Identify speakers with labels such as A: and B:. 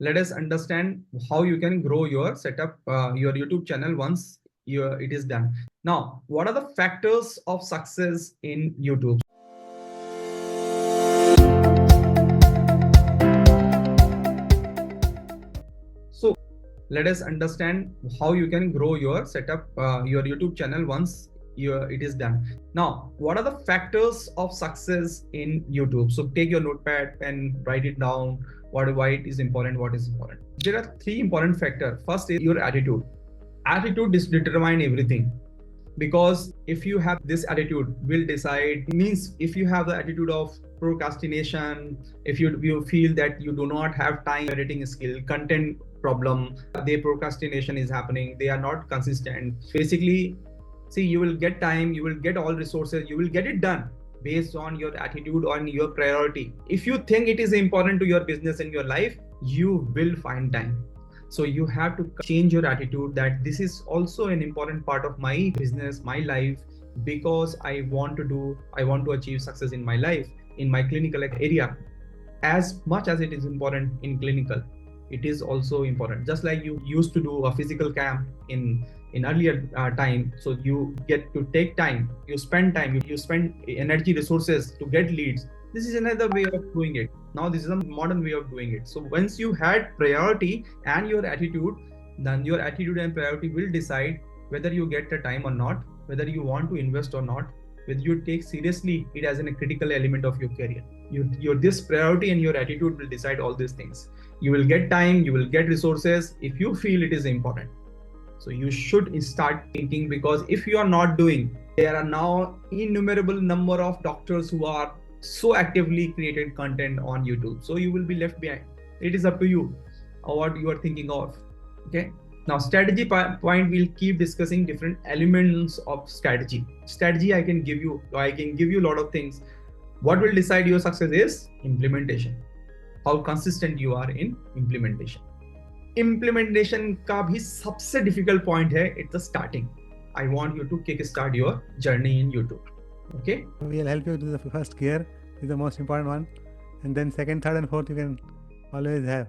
A: let us understand how you can grow your setup, your YouTube channel once it is done. Now, what are the factors of success in YouTube? So let us understand how you can grow your setup, your YouTube channel once it is done. Now, what are the factors of success in YouTube? So take your notepad and write it down. Why it is important, what is important. There are three important factors. First is your attitude. Attitude determine everything, because if you have this attitude will decide, means if you have the attitude of procrastination, if you feel that you do not have time, editing skill, content problem, their procrastination is happening, they are not consistent. Basically, see, you will get time, you will get all resources, you will get it done based on your attitude, on your priority. If you think it is important to your business and your life, you will find time. So you have to change your attitude that this is also an important part of my business, my life, because I want to achieve success in my life, in my clinical area. As much as it is important in clinical, it is also important. Just like you used to do a physical camp in earlier time, so you get to take time, you spend energy, resources to get leads. This is another way of doing it. Now this is a modern way of doing it. So once you had priority and your attitude, then your attitude and priority will decide whether you get the time or not, whether you want to invest or not, whether you take seriously it as a critical element of your career. Your this priority and your attitude will decide all these things. You will get time, you will get resources if you feel it is important. So you should start thinking, because if you are not doing, there are now innumerable number of doctors who are so actively created content on YouTube. So you will be left behind. It is up to you what you are thinking of. Okay. Now, strategy point, we'll keep discussing different elements of strategy. Strategy, I can give you a lot of things. What will decide your success is implementation. How consistent you are in implementation. Implementation का भी सबसे difficult point है. It's the starting. I want you to kickstart your journey in YouTube. Okay.
B: We'll help you with the first gear, is the most important one, and then second, third, and fourth you can always have.